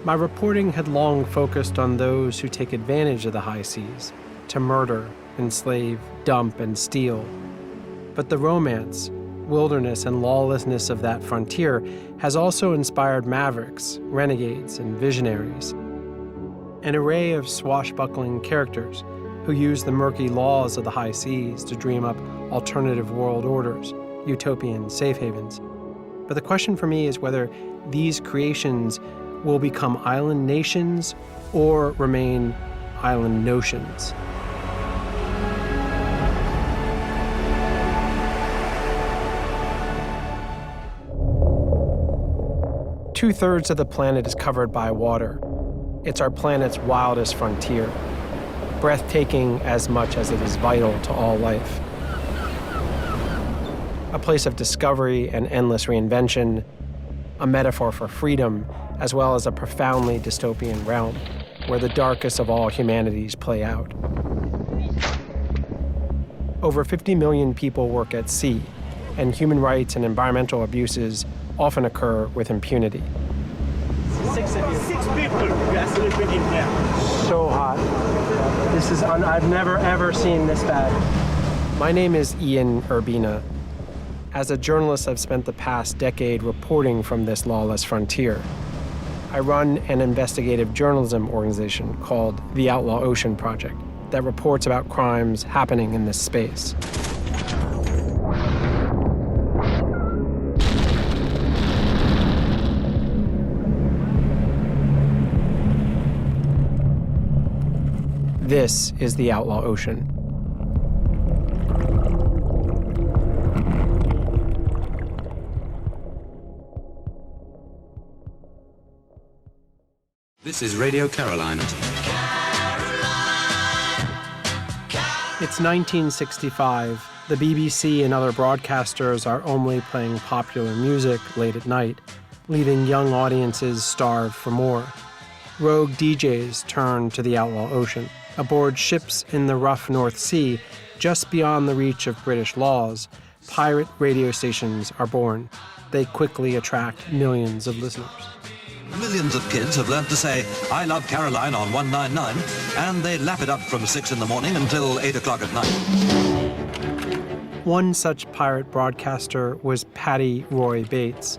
My reporting had long focused on those who take advantage of the high seas to murder, enslave, dump, and steal. But the romance, wilderness, and lawlessness of that frontier has also inspired mavericks, renegades, and visionaries. An array of swashbuckling characters who use the murky laws of the high seas to dream up alternative world orders, utopian safe havens. But the question for me is whether these creations will become island nations or remain island notions. Two-thirds of the planet is covered by water. It's our planet's wildest frontier, breathtaking as much as it is vital to all life. A place of discovery and endless reinvention, a metaphor for freedom, as well as a profoundly dystopian realm where the darkest of all humanities play out. Over 50 million people work at sea, and human rights and environmental abuses often occur with impunity. Six people. We are sleeping in here. So hot. This is I've never ever seen this bad. My name is Ian Urbina. As a journalist, I've spent the past decade reporting from this lawless frontier. I run an investigative journalism organization called the Outlaw Ocean Project that reports about crimes happening in this space. This is the Outlaw Ocean. This is Radio Carolina. It's 1965. The BBC and other broadcasters are only playing popular music late at night, leaving young audiences starved for more. Rogue DJs turn to the Outlaw Ocean. Aboard ships in the rough North Sea, just beyond the reach of British laws, pirate radio stations are born. They quickly attract millions of listeners. Millions of kids have learned to say, "I love Caroline" on 199, and they lap it up from 6 in the morning until 8 o'clock at night. One such pirate broadcaster was Paddy Roy Bates.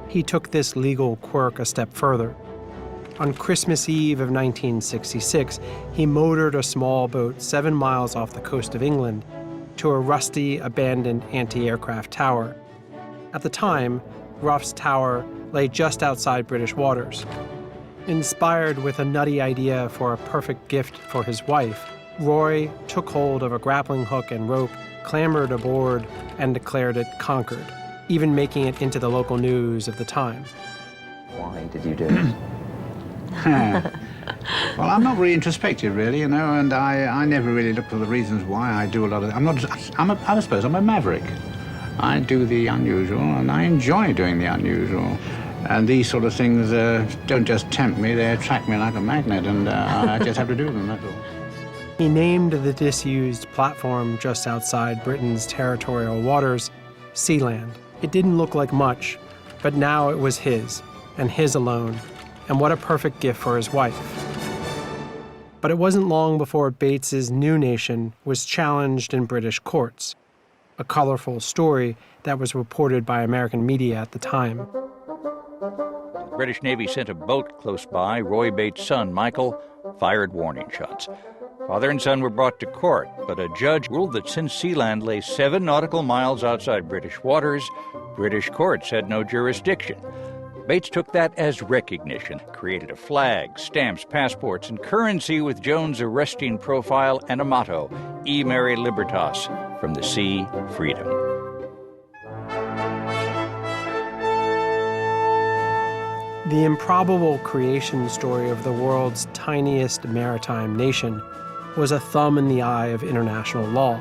He took this legal quirk a step further. On Christmas Eve of 1966, he motored a small boat 7 miles off the coast of England to a rusty, abandoned anti-aircraft tower. At the time, Ruff's Tower lay just outside British waters. Inspired with a nutty idea for a perfect gift for his wife, Roy took hold of a grappling hook and rope, clambered aboard, and declared it conquered, even making it into the local news of the time. Why did you do it? Well, I'm not really introspective, really, you know, and I never really look for the reasons why I do a lot of it. I suppose I'm a maverick. I do the unusual, and I enjoy doing the unusual. And these sort of things don't just tempt me, they attract me like a magnet, and I just have to do them, that's all. He named the disused platform just outside Britain's territorial waters Sealand. It didn't look like much, but now it was his, and his alone. And what a perfect gift for his wife. But it wasn't long before Bates's new nation was challenged in British courts, a colorful story that was reported by American media at the time. The British Navy sent a boat close by. Roy Bates' son, Michael, fired warning shots. Father and son were brought to court, but a judge ruled that since Sealand lay 7 nautical miles outside British waters, British courts had no jurisdiction. Bates took that as recognition, created a flag, stamps, passports, and currency with Jones' arresting profile and a motto, E Mare Libertas, from the sea, freedom. The improbable creation story of the world's tiniest maritime nation was a thumb in the eye of international law.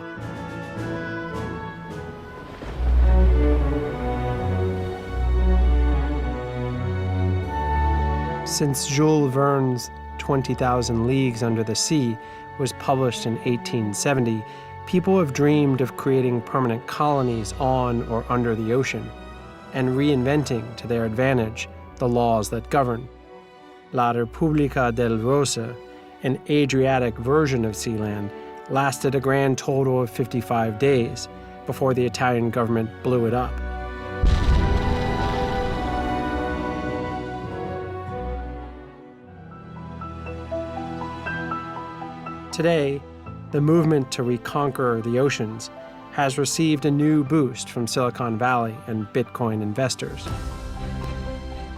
Since Jules Verne's 20,000 Leagues Under the Sea was published in 1870, people have dreamed of creating permanent colonies on or under the ocean and reinventing to their advantage the laws that govern. La Repubblica del Rosa, an Adriatic version of Sealand, lasted a grand total of 55 days before the Italian government blew it up. Today, the movement to reconquer the oceans has received a new boost from Silicon Valley and Bitcoin investors.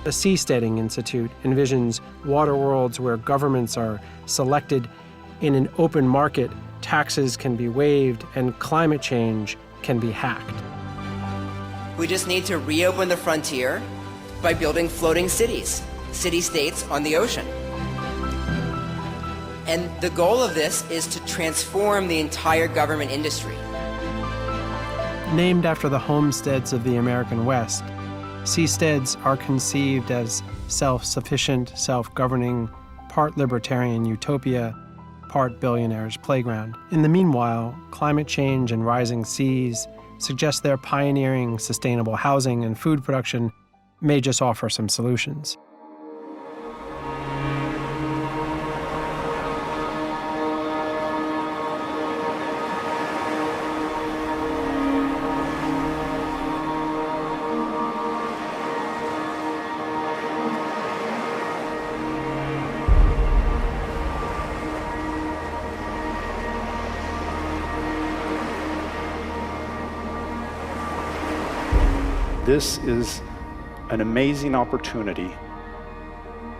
The Seasteading Institute envisions water worlds where governments are selected in an open market, taxes can be waived, and climate change can be hacked. We just need to reopen the frontier by building floating cities, city-states on the ocean. And the goal of this is to transform the entire government industry. Named after the homesteads of the American West, seasteads are conceived as self-sufficient, self-governing, part libertarian utopia, part billionaire's playground. In the meanwhile, climate change and rising seas suggest their pioneering sustainable housing and food production may just offer some solutions. This is an amazing opportunity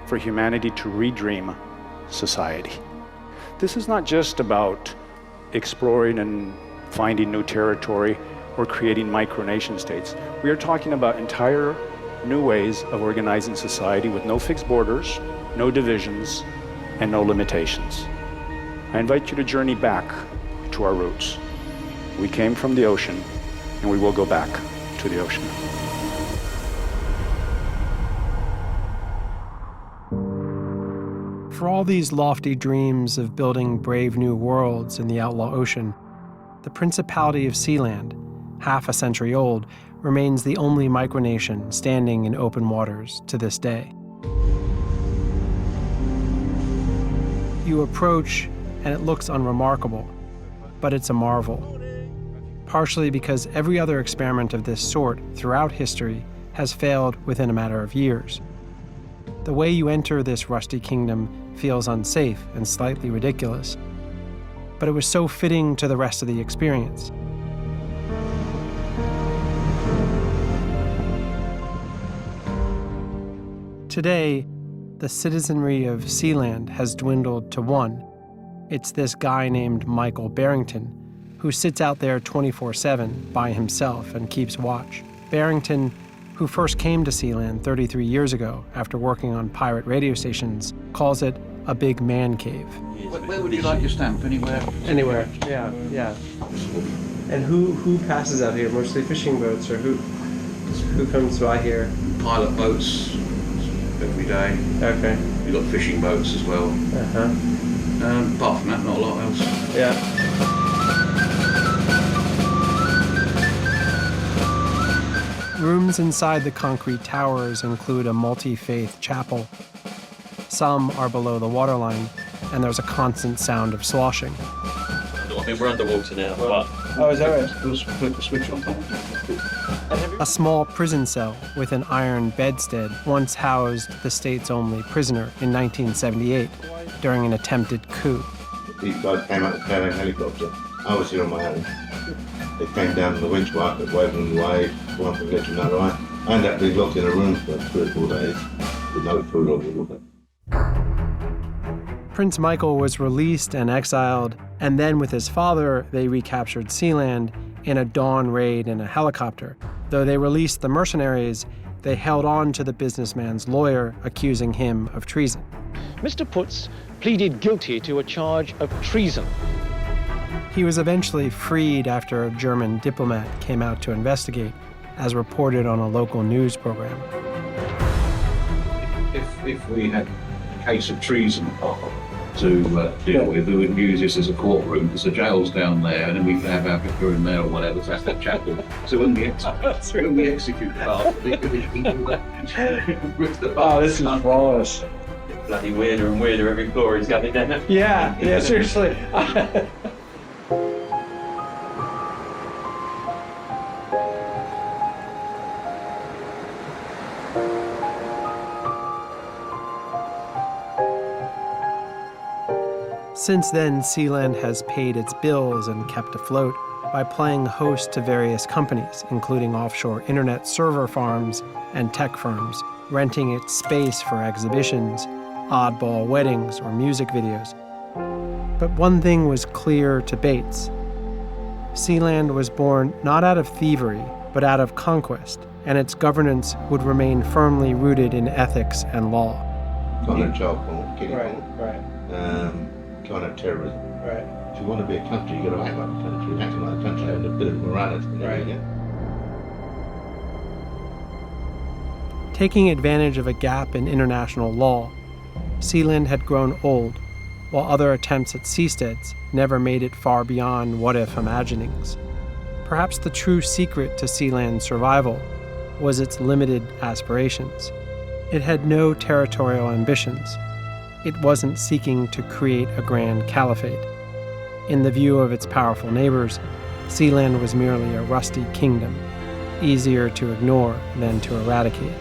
for humanity to redream society. This is not just about exploring and finding new territory or creating micronation states. We are talking about entire new ways of organizing society with no fixed borders, no divisions, and no limitations. I invite you to journey back to our roots. We came from the ocean, and we will go back to the ocean. For all these lofty dreams of building brave new worlds in the outlaw ocean, the Principality of Sealand, half a century old, remains the only micronation standing in open waters to this day. You approach, and it looks unremarkable, but it's a marvel. Partially because every other experiment of this sort throughout history has failed within a matter of years. The way you enter this rusty kingdom feels unsafe and slightly ridiculous, but it was so fitting to the rest of the experience. Today, the citizenry of Sealand has dwindled to one. It's this guy named Michael Barrington, who sits out there 24/7 by himself and keeps watch. Barrington, who first came to Sealand 33 years ago after working on pirate radio stations, calls it a big man cave. Where would you like your stamp? Anywhere? Anywhere, yeah. And who passes out here? Mostly fishing boats, or who comes by here? Pilot boats every day. Okay. We've got fishing boats as well. Apart from that, not a lot else. Yeah. Rooms inside the concrete towers include a multi-faith chapel. Some are below the waterline, and there's a constant sound of sloshing. I mean, we're underwater now, but... Oh, is that right? Just flip the switch on. A small prison cell with an iron bedstead once housed the state's only prisoner in 1978 during an attempted coup. These guys came out of the carrying helicopter. I was here on my own. They came down the winch market, waving away, one from left to another. I ended up being locked in a room for 3 or 4 days with no food or water. Prince Michael was released and exiled, and then with his father, they recaptured Sealand in a dawn raid in a helicopter. Though they released the mercenaries, they held on to the businessman's lawyer, accusing him of treason. Mr. Putz pleaded guilty to a charge of treason. He was eventually freed after a German diplomat came out to investigate, as reported on a local news program. If we had a case of treason to deal with, we would use this as a courtroom, because the jail's down there, and then we could have our vicar in there or whatever, so that's the chapel. So when we execute the bastard, we can do that. Oh, this is flawless. bloody weirder and weirder every floor he's coming down. Yeah, seriously. Since then, Sealand has paid its bills and kept afloat by playing host to various companies, including offshore internet server farms and tech firms, renting its space for exhibitions, oddball weddings, or music videos. But one thing was clear to Bates. Sealand was born not out of thievery, but out of conquest, and its governance would remain firmly rooted in ethics and law. Kind of child porn, kiddie Right. kind of terrorism. Right. If you want to be a country, you've got to act like a country. Acting like a country having a bit of morality. Right. Yeah? Taking advantage of a gap in international law, Sealand had grown old, while other attempts at seasteads never made it far beyond what-if imaginings. Perhaps the true secret to Sealand's survival was its limited aspirations. It had no territorial ambitions. It wasn't seeking to create a grand caliphate. In the view of its powerful neighbors, Sealand was merely a rusty kingdom, easier to ignore than to eradicate.